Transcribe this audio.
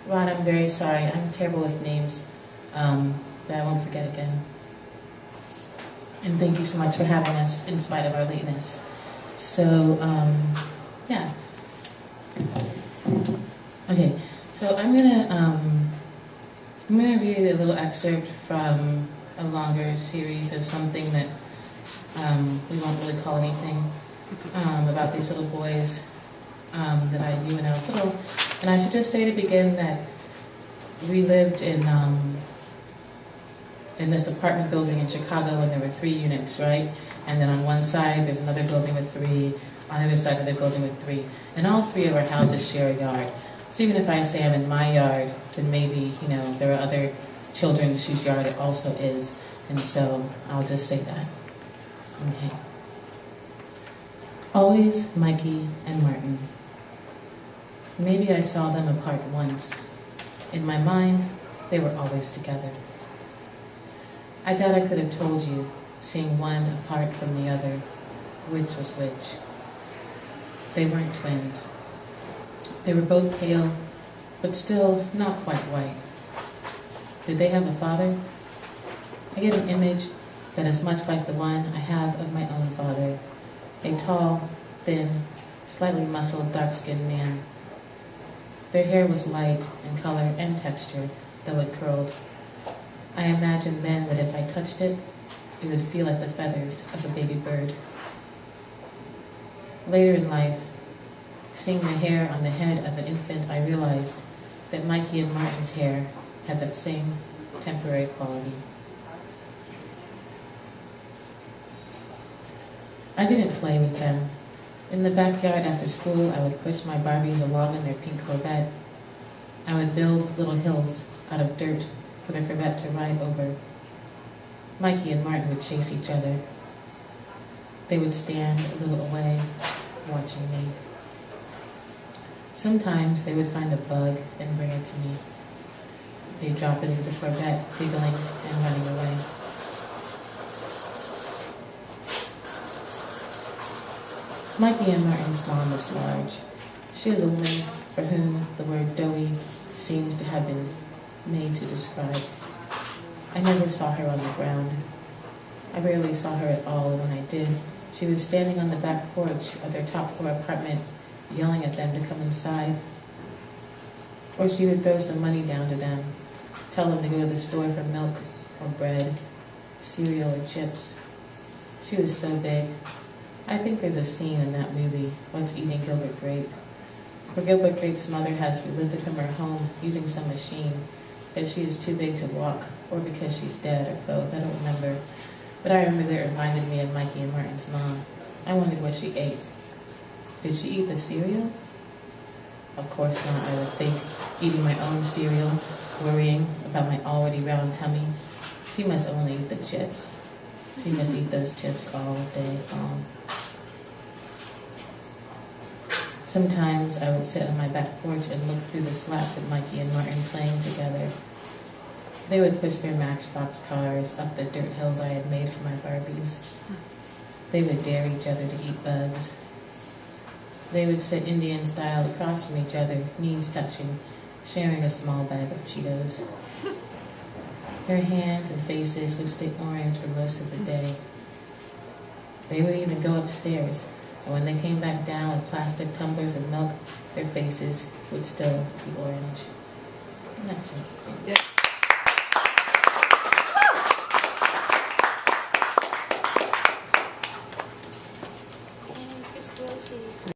Ron, I'm very sorry. I'm terrible with names, but I won't forget again. And thank you so much for having us in spite of our lateness. So, yeah. Okay, so I'm gonna read a little excerpt from a longer series of something that we won't really call anything, about these little boys that I knew when I was little. And I should just say to begin that we lived in this apartment building in Chicago, and there were 3 units, right? And then on one side there's another building with 3, on the other side of the building with 3. And all 3 of our houses share a yard. So even if I say I'm in my yard, then maybe, you know, there are other children whose yard it also is. And so I'll just say that. Okay. Always Mikey and Martin. Maybe I saw them apart once. In my mind, they were always together. I doubt I could have told you, seeing one apart from the other, which was which. They weren't twins. They were both pale, but still not quite white. Did they have a father? I get an image that is much like the one I have of my own father, a tall, thin, slightly muscled, dark-skinned man. Their hair was light in color and texture, though it curled. I imagined then that if I touched it, it would feel like the feathers of a baby bird. Later in life, seeing the hair on the head of an infant, I realized that Mikey and Martin's hair had that same temporary quality. I didn't play with them. In the backyard after school, I would push my Barbies along in their pink Corvette. I would build little hills out of dirt for the Corvette to ride over. Mikey and Martin would chase each other. They would stand a little away, watching me. Sometimes they would find a bug and bring it to me. They'd drop it into the Corvette, giggling and running away. Mikey and Martin's mom was large. She was a woman for whom the word doughy seems to have been made to describe. I never saw her on the ground. I rarely saw her at all, and when I did, she was standing on the back porch of their top-floor apartment, yelling at them to come inside. Or she would throw some money down to them, tell them to go to the store for milk or bread, cereal or chips. She was so big. I think there's a scene in that movie, Once Eating Gilbert Grape, where Gilbert Grape's mother has to be lifted from her home using some machine because she is too big to walk, or because she's dead, or both. I don't remember. But I remember that it reminded me of Mikey and Martin's mom. I wondered what she ate. Did she eat the cereal? Of course not, I would think, eating my own cereal, worrying about my already round tummy. She must only eat the chips. She must eat those chips all day long. Sometimes I would sit on my back porch and look through the slats at Mikey and Martin playing together. They would push their Matchbox cars up the dirt hills I had made for my Barbies. They would dare each other to eat bugs. They would sit Indian style across from each other, knees touching, sharing a small bag of Cheetos. Their hands and faces would stay orange for most of the day. They would even go upstairs, and when they came back down with plastic tumblers of milk, their faces would still be orange. And that's it. Yeah.